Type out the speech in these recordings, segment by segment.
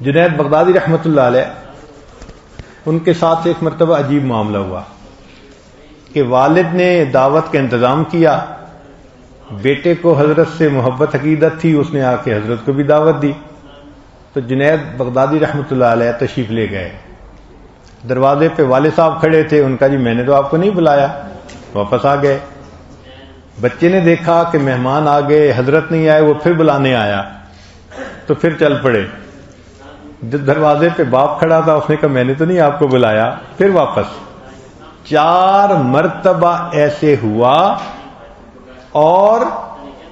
جنید بغدادی رحمۃ اللہ علیہ، ان کے ساتھ ایک مرتبہ عجیب معاملہ ہوا کہ والد نے دعوت کا انتظام کیا، بیٹے کو حضرت سے محبت عقیدت تھی، اس نے آ کے حضرت کو بھی دعوت دی، تو جنید بغدادی رحمۃ اللہ علیہ تشریف لے گئے۔ دروازے پہ والد صاحب کھڑے تھے، ان کا جی میں نے تو آپ کو نہیں بلایا، واپس آ گئے۔ بچے نے دیکھا کہ مہمان آ گئے، حضرت نہیں آئے، وہ پھر بلانے آیا تو پھر چل پڑے۔ جب دروازے پہ باپ کھڑا تھا، اس نے کہا میں نے تو نہیں آپ کو بلایا، پھر واپس۔ 4 مرتبہ ایسے ہوا، اور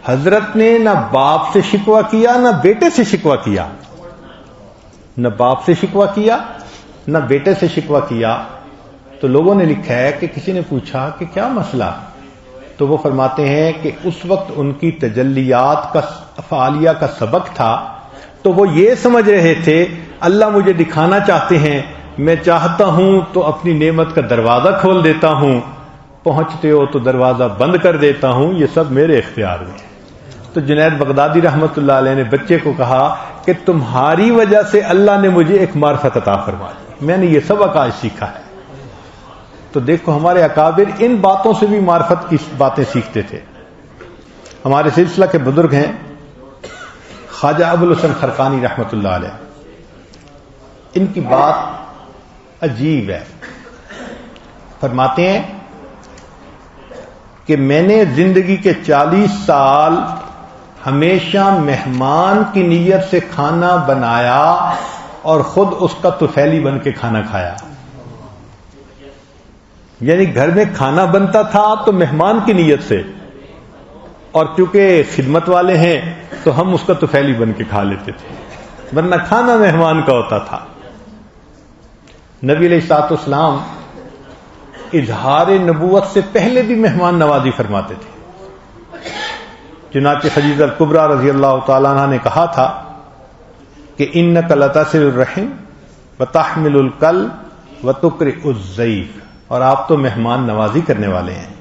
حضرت نے نہ باپ سے شکوہ کیا نہ بیٹے سے شکوہ کیا، نہ باپ سے شکوہ کیا نہ بیٹے سے شکوہ کیا۔ تو لوگوں نے لکھا ہے کہ کسی نے پوچھا کہ کیا مسئلہ، تو وہ فرماتے ہیں کہ اس وقت ان کی تجلیات کا فعالیہ کا سبق تھا، تو وہ یہ سمجھ رہے تھے اللہ مجھے دکھانا چاہتے ہیں، میں چاہتا ہوں تو اپنی نعمت کا دروازہ کھول دیتا ہوں، پہنچتے ہو تو دروازہ بند کر دیتا ہوں، یہ سب میرے اختیار میں ہے۔ تو جنید بغدادی رحمۃ اللہ علیہ نے بچے کو کہا کہ تمہاری وجہ سے اللہ نے مجھے ایک معرفت عطا فرما دی، میں نے یہ سبق آج سیکھا ہے۔ تو دیکھو ہمارے اکابر ان باتوں سے بھی معرفت کی باتیں سیکھتے تھے۔ ہمارے سلسلہ کے بزرگ ہیں خواجہ ابوالحسن خرقانی رحمۃ اللہ علیہ، ان کی بات عجیب ہے۔ فرماتے ہیں کہ میں نے زندگی کے 40 سال ہمیشہ مہمان کی نیت سے کھانا بنایا اور خود اس کا طفیلی بن کے کھانا کھایا۔ یعنی گھر میں کھانا بنتا تھا تو مہمان کی نیت سے، اور چونکہ خدمت والے ہیں تو ہم اس کا طفیلی بن کے کھا لیتے تھے، ورنہ کھانا مہمان کا ہوتا تھا۔ نبی علیہ الصلوۃ والسلام اظہار نبوت سے پہلے بھی مہمان نوازی فرماتے تھے۔ چنانچہ خدیجہ الکبریٰ رضی اللہ تعالیٰ عنہ نے کہا تھا کہ انک لتصل الرحم وتحمل الکل وتقرئ الضیف، اور آپ تو مہمان نوازی کرنے والے ہیں۔